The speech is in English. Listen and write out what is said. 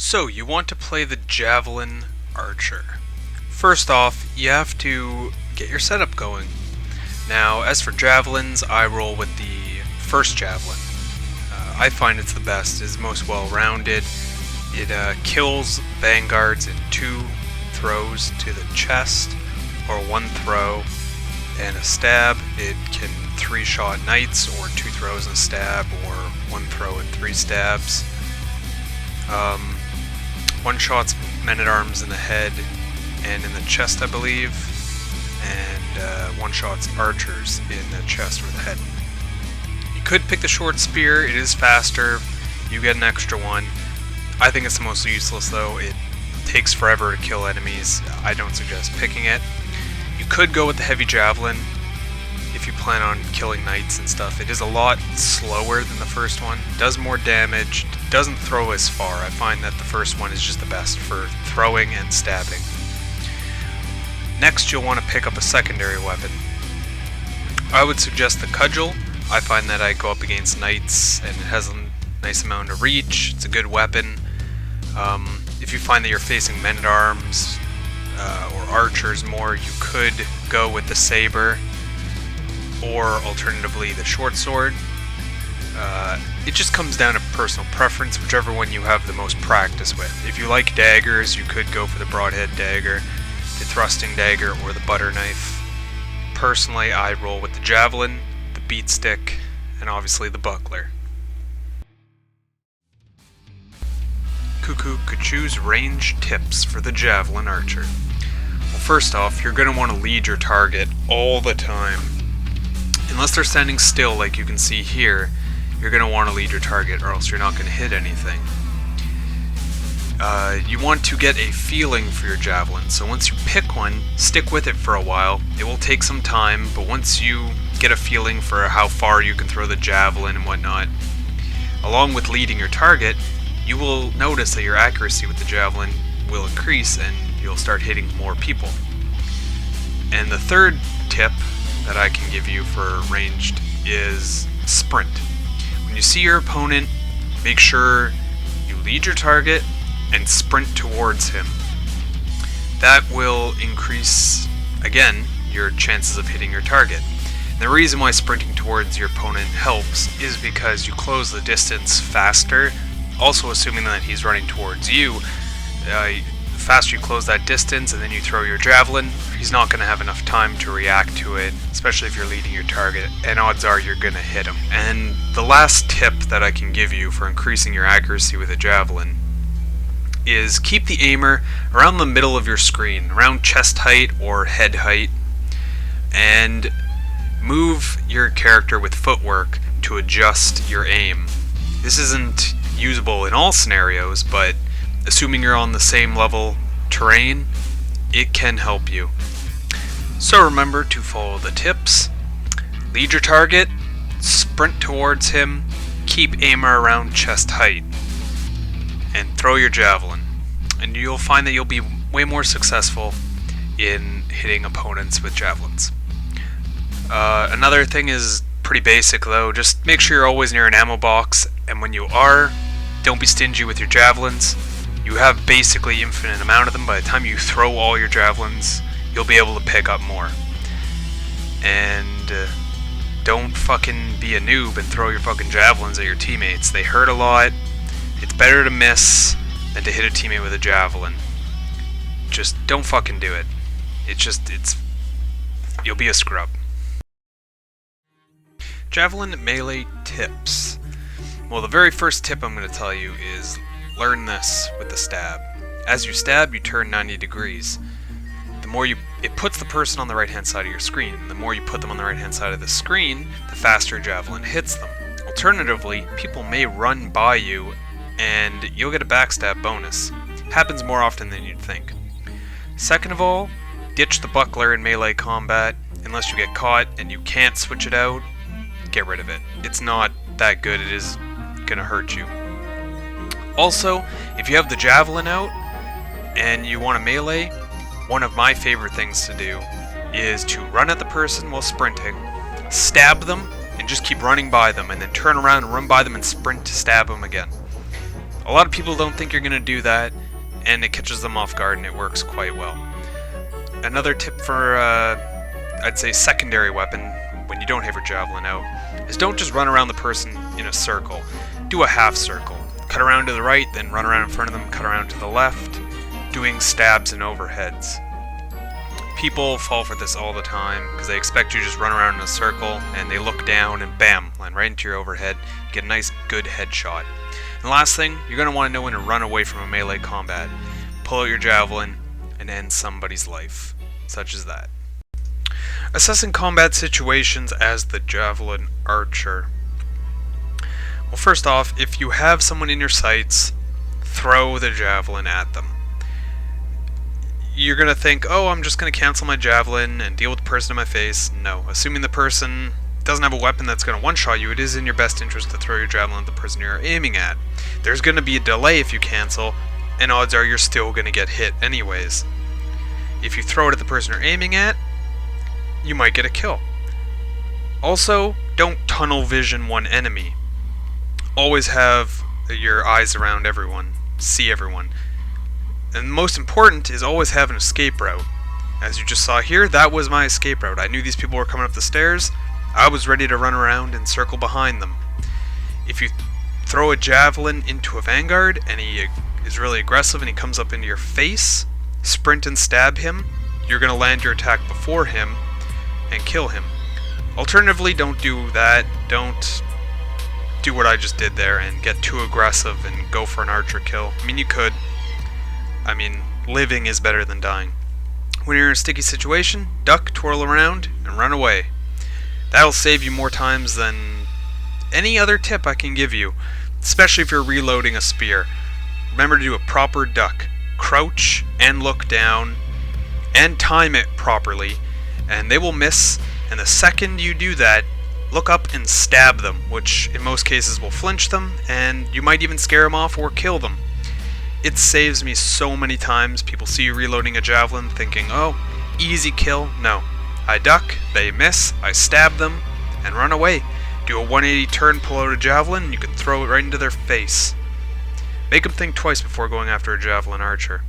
So, you want to play the Javelin Archer. First off, you have to get your setup going. Now, as for javelins, I roll with the first javelin. I find it's the best, it's most well-rounded. It kills vanguards in 2 throws to the chest, or 1 throw and a stab. It can 3-shot knights, or 2 throws and a stab, or 1 throw and 3 stabs. 1-shots men-at-arms in the head and in the chest, I believe, and 1-shots archers in the chest or the head. You could pick the short spear, it is faster, you get an extra 1. I think it's the most useless though, it takes forever to kill enemies, I don't suggest picking it. You could go with the heavy javelin if you plan on killing knights and stuff. It is a lot slower than the first one, does more damage, doesn't throw as far. I find that the first one is just the best for throwing and stabbing. Next, you'll want to pick up a secondary weapon. I would suggest the cudgel. I find that I go up against knights and it has a nice amount of reach. It's a good weapon. If you find that you're facing men-at-arms or archers more, you could go with the saber, or alternatively the short sword. It just comes down to personal preference, whichever one you have the most practice with. If you like daggers, you could go for the broadhead dagger, the thrusting dagger, or the butter knife. Personally, I roll with the javelin, the beat stick, and obviously the buckler. Cuckoo could choose range tips for the Javelin Archer. Well, first off, you're going to want to lead your target all the time. Unless they're standing still like you can see here, you're going to want to lead your target or else you're not going to hit anything. You want to get a feeling for your javelin, so once you pick one, stick with it for a while. It will take some time, but once you get a feeling for how far you can throw the javelin and whatnot, along with leading your target, you will notice that your accuracy with the javelin will increase and you'll start hitting more people. And the third tip that I can give you for ranged is sprint. When you see your opponent, make sure you lead your target and sprint towards him. That will increase, again, your chances of hitting your target. And the reason why sprinting towards your opponent helps is because you close the distance faster. Also, assuming that he's running towards you, the faster you close that distance and then you throw your javelin, he's not going to have enough time to react to it, especially if you're leading your target, and odds are you're going to hit him. And the last tip that I can give you for increasing your accuracy with a javelin is keep the aimer around the middle of your screen, around chest height or head height, and move your character with footwork to adjust your aim. This isn't usable in all scenarios, but assuming you're on the same level terrain, it can help you. So remember to follow the tips, lead your target, sprint towards him, keep aimer around chest height, and throw your javelin. And you'll find that you'll be way more successful in hitting opponents with javelins. Another thing is pretty basic though, just make sure you're always near an ammo box, and when you are, don't be stingy with your javelins. You have basically infinite amount of them. By the time you throw all your javelins, you'll be able to pick up more. And don't fucking be a noob and throw your fucking javelins at your teammates. They hurt a lot. It's better to miss than to hit a teammate with a javelin. Just don't fucking do it. You'll be a scrub. Javelin melee tips. Well, the very first tip I'm going to tell you is learn this with the stab. As you stab, you turn 90 degrees. It puts the person on the right hand side of your screen. The more you put them on the right hand side of the screen, the faster javelin hits them. Alternatively, people may run by you and you'll get a backstab bonus. Happens more often than you'd think. Second of all, ditch the buckler in melee combat. Unless you get caught and you can't switch it out, get rid of it. It's not that good, it is gonna hurt you. Also, if you have the javelin out and you want to melee, one of my favorite things to do is to run at the person while sprinting, stab them, and just keep running by them, and then turn around and run by them and sprint to stab them again. A lot of people don't think you're going to do that, and it catches them off guard, and it works quite well. Another tip for, I'd say, secondary weapon when you don't have your javelin out is don't just run around the person in a circle. Do a half circle. Cut around to the right, then run around in front of them, cut around to the left, doing stabs and overheads. People fall for this all the time because they expect you to just run around in a circle, and they look down and bam, land right into your overhead. Get a nice, good headshot. And the last thing, you're going to want to know when to run away from a melee combat. Pull out your javelin and end somebody's life, such as that. Assessing combat situations as the javelin archer. Well, first off, if you have someone in your sights, throw the javelin at them. You're going to think, oh, I'm just going to cancel my javelin and deal with the person in my face. No. Assuming the person doesn't have a weapon that's going to one-shot you, it is in your best interest to throw your javelin at the person you're aiming at. There's going to be a delay if you cancel, and odds are you're still going to get hit anyways. If you throw it at the person you're aiming at, you might get a kill. Also, don't tunnel vision one enemy. Always have your eyes around everyone, see everyone. And most important is always have an escape route. As you just saw here, that was my escape route. I knew these people were coming up the stairs. I was ready to run around and circle behind them. If you throw a javelin into a vanguard and he is really aggressive and he comes up into your face, sprint and stab him, you're going to land your attack before him and kill him. Alternatively, don't do that. Don't do what I just did there and get too aggressive and go for an archer kill. I mean, you could. I mean, living is better than dying. When you're in a sticky situation, duck, twirl around, and run away. That'll save you more times than any other tip I can give you, especially if you're reloading a spear. Remember to do a proper duck. Crouch and look down and time it properly, and they will miss, and the second you do that, look up and stab them, which in most cases will flinch them, and you might even scare them off or kill them. It saves me so many times. People see you reloading a javelin thinking, oh, easy kill. No. I duck, they miss, I stab them, and run away. Do a 180 turn, pull out a javelin, and you can throw it right into their face. Make them think twice before going after a javelin archer.